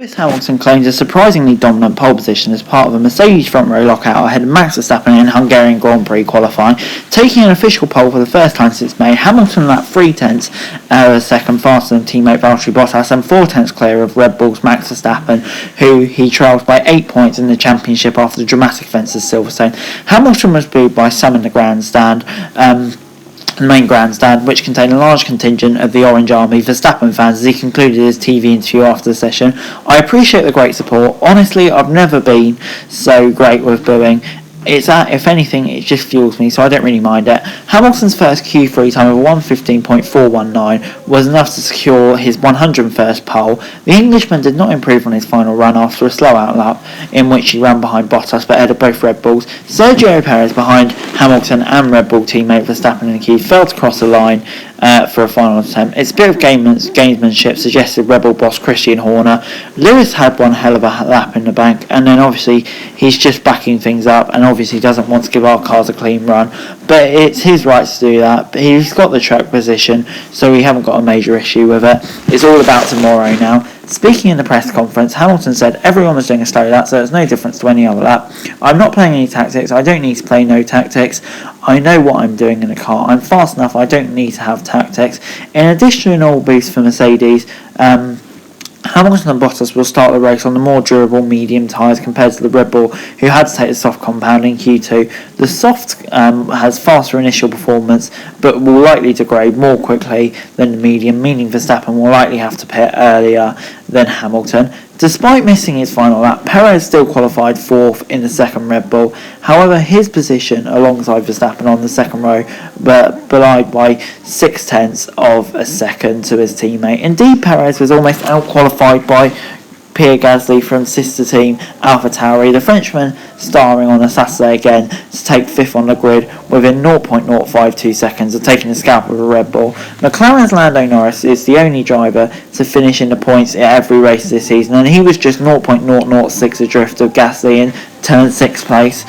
Lewis Hamilton claims a surprisingly dominant pole position as part of a Mercedes front row lockout ahead of Max Verstappen in Hungarian Grand Prix qualifying. Taking an official pole for the first time since May, Hamilton lapped 0.3 of a second faster than teammate Valtteri Bottas and 0.4 clear of Red Bull's Max Verstappen, who he trailed by 8 points in the championship after the dramatic events at Silverstone. Hamilton was booed by some in the grandstand. The main grandstand, which contained a large contingent of the Orange Army Verstappen fans, as he concluded his TV interview after the session. "I appreciate the great support. Honestly, I've never been so great with booing. If anything, it just fuels me, so I don't really mind it." Hamilton's first Q3 time of 1:15.419 was enough to secure his 101st pole. The Englishman did not improve on his final run after a slow outlap, in which he ran behind Bottas but ahead of both Red Bulls. Sergio Perez, behind Hamilton and Red Bull teammate Verstappen in the queue, failed to cross the line for a final attempt. Its bit of gamesmanship suggested Red Bull boss Christian Horner. Lewis had one hell of a lap in the bank, and then obviously he's just backing things up and obviously doesn't want to give our cars a clean run, but it's his right to do that. He's got the track position, so we haven't got a major issue with it. It's all about tomorrow now. Speaking in the press conference, Hamilton said everyone was doing a slow lap, so there's no difference to any other lap. "I'm not playing any tactics. I don't need to play no tactics. I know what I'm doing in the car. I'm fast enough. I don't need to have tactics." In additional boost for Mercedes, Hamilton and Bottas will start the race on the more durable medium tyres compared to the Red Bull, who had to take the soft compound in Q2. The soft has faster initial performance, but will likely degrade more quickly than the medium, meaning Verstappen will likely have to pit earlier than Hamilton. Despite missing his final lap, Perez still qualified 4th in the second Red Bull. However, his position alongside Verstappen on the second row belied by 0.6 of a second to his teammate. Indeed, Perez was almost out-qualified by Pierre Gasly from sister team AlphaTauri, the Frenchman starring on a Saturday again to take 5th on the grid within 0.052 seconds of taking the scalp of a Red Bull. McLaren's Lando Norris is the only driver to finish in the points at every race this season, and he was just 0.006 adrift of Gasly in turn 6th place.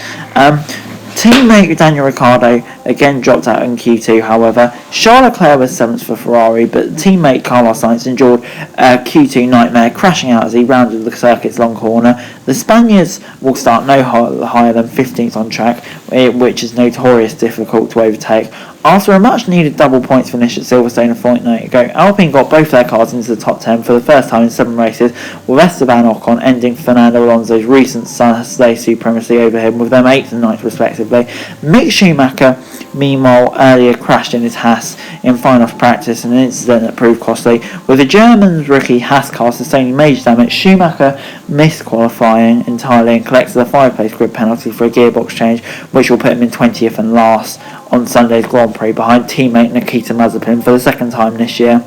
Teammate Daniel Ricciardo again dropped out in Q2, however. Charles Leclerc was 7th for Ferrari, but teammate Carlos Sainz endured a Q2 nightmare, crashing out as he rounded the circuit's long corner. The Spaniards will start no higher than 15th on track, which is notoriously difficult to overtake. After a much-needed double points finish at Silverstone a fortnight ago, Alpine got both their cars into the top 10 for the first time in 7 races, with Esteban Ocon ending Fernando Alonso's recent Saturday supremacy over him with them 8th and 9th respectively. Mick Schumacher, meanwhile, earlier crashed in his Haas in final practice, an incident that proved costly. With the German's rookie Haas car sustaining major damage, Schumacher missed qualifying entirely and collected a 5-place grid penalty for a gearbox change, which will put him in 20th and last on Sunday's Grand Prix behind teammate Nikita Mazepin for the second time this year.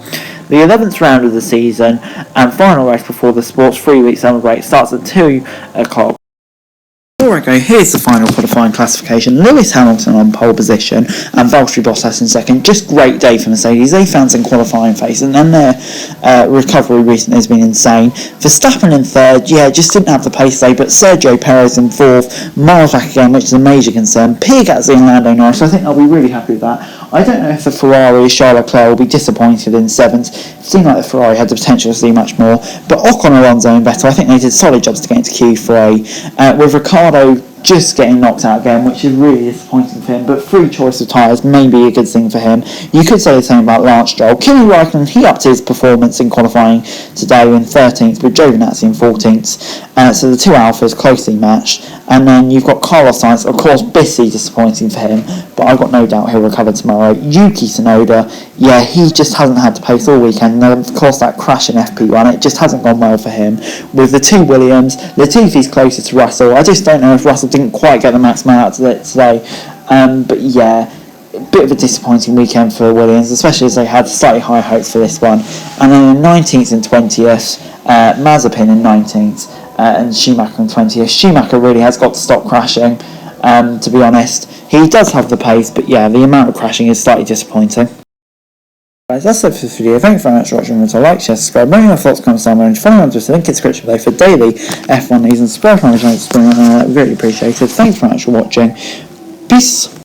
The 11th round of the season and final race before the sport's 3-week summer break starts at 2 o'clock. Before I go, here's the final qualifying classification. Lewis Hamilton on pole position and Valtteri Bottas in second. Just great day for Mercedes. They found some qualifying pace and their recovery recently has been insane. Verstappen in third, just didn't have the pace today, but Sergio Perez in fourth, miles back again, which is a major concern. Pierre Gasly and Lando Norris, so I think I'll be really happy with that. I don't know if the Ferrari Charles Leclerc will be disappointed in 7th. It seemed like the Ferrari had the potential to see much more, but Ocon, Alonso and Vettel, I think they did solid jobs to get into Q3. With Ricciardo just getting knocked out again, which is really disappointing for him, but free choice of tyres may be a good thing for him. You could say the same about Lance Stroll. Kimi Räikkönen, he upped his performance in qualifying today in 13th with Giovinazzi in 14th, so the two Alphas closely matched. And then you've got Carlos Sainz, of course, bitterly disappointing for him, but I've got no doubt he'll recover tomorrow. Yuki Tsunoda, he just hasn't had the pace all weekend, and of course that crash in FP1, it just hasn't gone well for him. With the two Williams, Latifi's closer to Russell. I just don't know if Russell didn't quite get the maximum out of it today, but a bit of a disappointing weekend for Williams, especially as they had slightly higher hopes for this one. And then in 19th and 20th, Mazepin in 19th, and Schumacher in 20th. Schumacher really has got to stop crashing, to be honest. He does have the pace, but the amount of crashing is slightly disappointing. Guys, that's it for this video. Thank you very much for watching. Remember to like, share, subscribe, bring your thoughts, comments down below, and follow on to the link in the description below for daily F1 news and subscribe to my channel. Really appreciated. Thanks very much for watching. Peace.